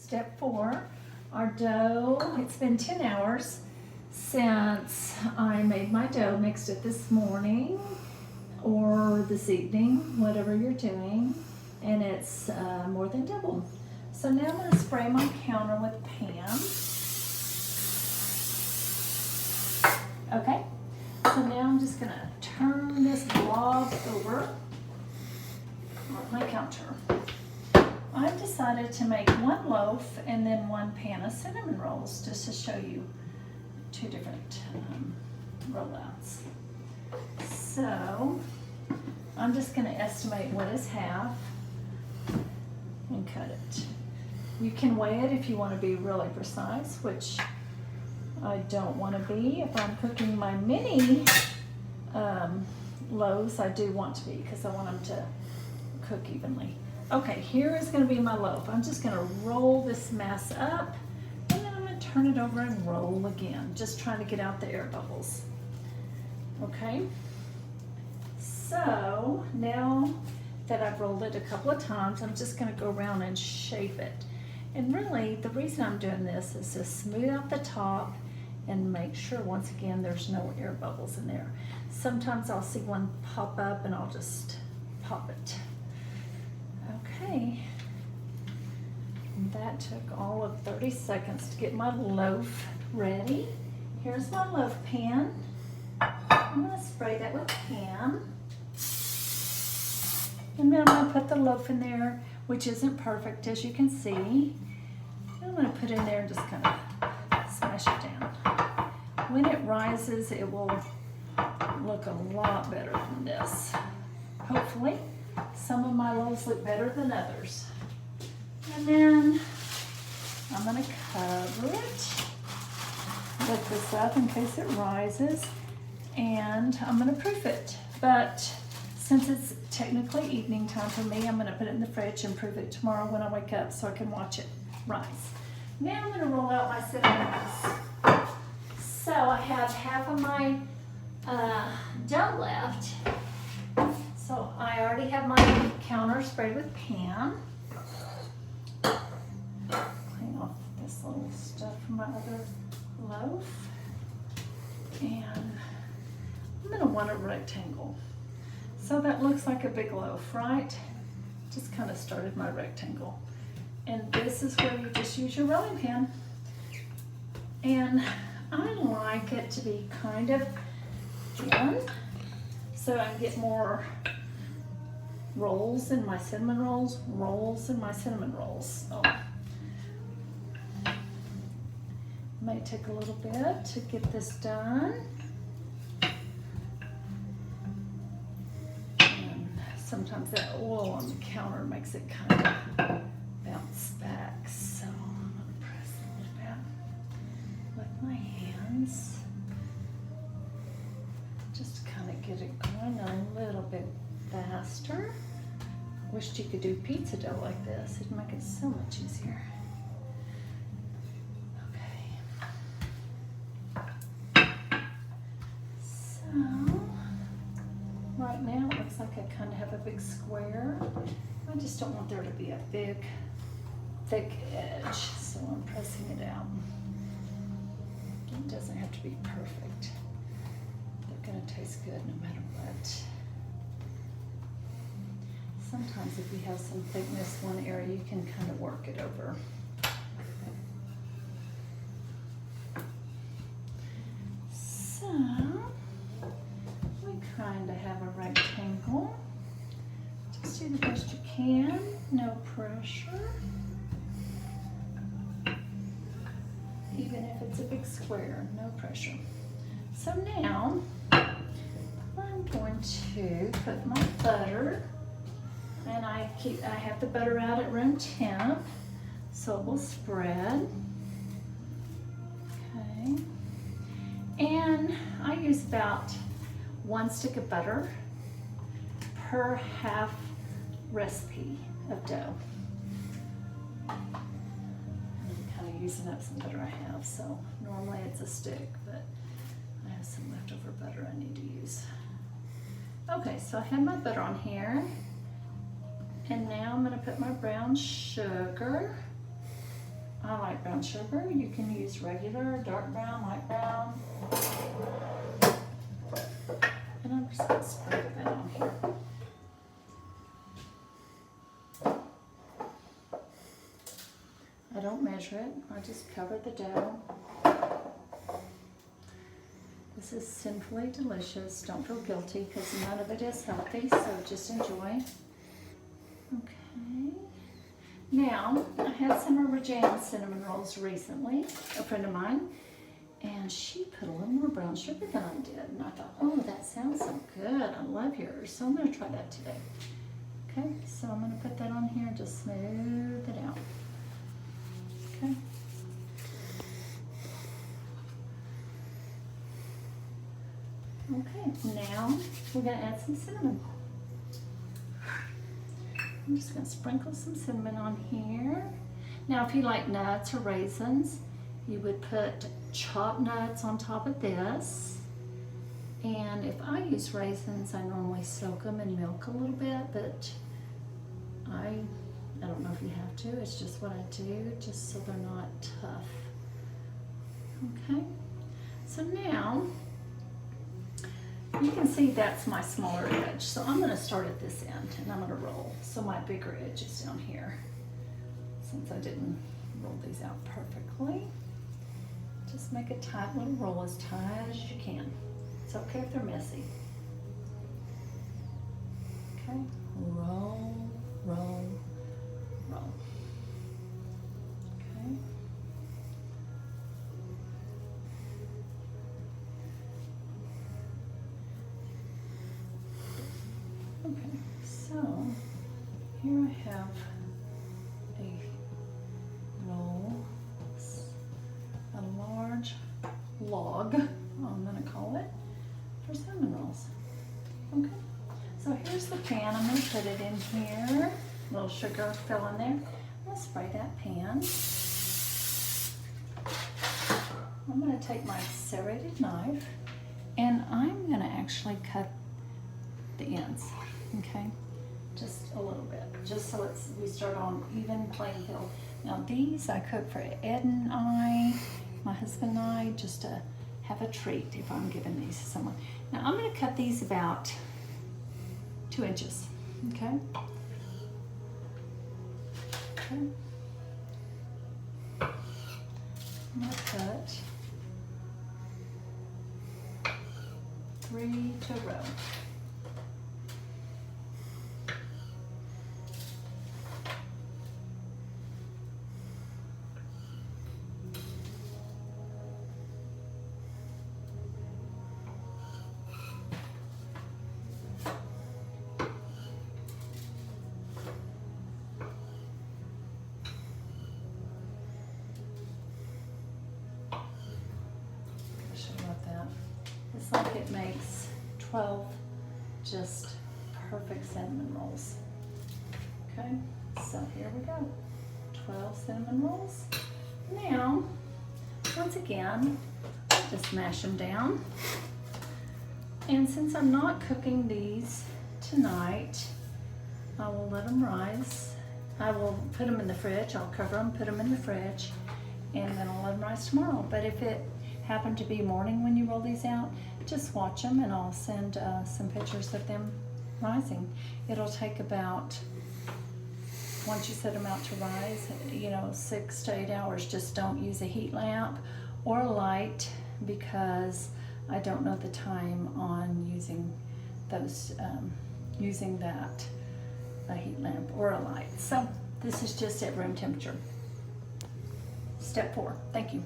Step 4, our dough. It's been 10 hours since I made my dough, mixed it this morning or this evening, whatever you're doing, and it's more than doubled. So now I'm going to spray my counter with Pam. Okay, so now I'm just going to turn this blob over on my counter. I've decided to make one loaf and then one pan of cinnamon rolls, just to show you two different rollouts. So I'm just going to estimate what is half and cut it. You can weigh it if you want to be really precise, which I don't want to be. If I'm cooking my mini loaves, I do want to be, because I want them to cook evenly. Okay, here is going to be my loaf. I'm just going to roll this mess up, and then I'm going to turn it over and roll again, just trying to get out the air bubbles. Okay, so now that I've rolled it a couple of times, I'm just going to go around and shape it. And really, the reason I'm doing this is to smooth out the top and make sure, once again, there's no air bubbles in there. Sometimes I'll see one pop up and I'll just pop it. Okay, and that took all of 30 seconds to get my loaf ready. Here's my loaf pan. I'm going to spray that with Pam. And then I'm going to put the loaf in there, which isn't perfect, as you can see. I'm going to put it in there and just kind of smash it down. When it rises, it will look a lot better than this, hopefully. Some of my loaves look better than others. And then I'm going to cover it, lift this up in case it rises, and I'm going to proof it. But since it's technically evening time for me, I'm going to put it in the fridge and proof it tomorrow when I wake up so I can watch it rise. Now I'm going to roll out my cinnamon rolls. So I have half of my dough left. So I already have my counter sprayed with Pam. Clean off this little stuff from my other loaf. And I'm going to want a rectangle. So that looks like a big loaf, right? Just kind of started my rectangle. And this is where you just use your rolling pin. And I like it to be kind of thin, so I get more rolls in my cinnamon rolls, rolls in my cinnamon rolls. So it may take a little bit to get this done. And sometimes that oil on the counter makes it kind of bounce back. So I'm going to press a little bit with my hands. Just kind of get it going a little bit faster. Wished you could do pizza dough like this. It'd make it so much easier. Okay. So, right now it looks like I kind of have a big square. I just don't want there to be a big, thick edge, so I'm pressing it out. It doesn't have to be perfect. They're gonna taste good no matter what. Sometimes if you have some thickness one area, you can kind of work it over. So, we kind of have a rectangle. Just do the best you can, no pressure. Even if it's a big square, no pressure. So now, I'm going to put my butter, and I have the butter out at room temp, so it will spread. Okay. And I use about 1 stick of butter per half recipe of dough. I'm kind of using up some butter I have, so normally it's a stick, but I have some leftover butter I need to use. Okay, so I have my butter on here, and now I'm going to put my brown sugar. I like brown sugar. You can use regular, dark brown, light brown. And I'm just going to sprinkle that on here. I don't measure it. I just cover the dough. This is sinfully delicious. Don't feel guilty because none of it is healthy, so just enjoy. Okay. Now, I had some of her jam cinnamon rolls recently, a friend of mine, and she put a little more brown sugar than I did. And I thought, oh, that sounds so good. I love yours. So I'm going to try that today. Okay, so I'm going to put that on here and just smooth it out. Okay. Okay, now we're going to add some cinnamon. I'm just going to sprinkle some cinnamon on here. Now, if you like nuts or raisins, you would put chopped nuts on top of this. And if I use raisins, I normally soak them in milk a little bit, but I don't know if you have to. It's just what I do, just so they're not tough. Okay, so now you can see that's my smaller edge. So I'm going to start at this end and I'm going to roll. So my bigger edge is down here. Since I didn't roll these out perfectly, just make a tight little roll, as tight as you can. It's okay if they're messy. Okay, roll, roll, roll. Okay. Okay, so here I have a roll, a large log, I'm going to call it, for cinnamon rolls. Okay, so here's the pan. I'm going to put it in here. A little sugar fell in there. I'm going to spray that pan. I'm going to take my serrated knife and I'm going to actually cut the ends. Okay, just a little bit, just so we start on even playing field. Now these I cook for Ed and I, my husband and I, just to have a treat if I'm giving these to someone. Now I'm going to cut these about 2 inches. Okay. Okay. I'm going to cut 3 to a row. It's like it makes 12 just perfect cinnamon rolls. Okay, so here we go. 12 cinnamon rolls. Now, once again, just mash them down. And since I'm not cooking these tonight, I will let them rise. I will put them in the fridge. I'll cover them, put them in the fridge, and then I'll let them rise tomorrow. But if it happened to be morning when you roll these out, just watch them and I'll send some pictures of them rising. It'll take about, once you set them out to rise, 6 to 8 hours. Just don't use a heat lamp or a light because I don't know the time on using those, using that, a heat lamp or a light. So this is just at room temperature. Step 4. Thank you.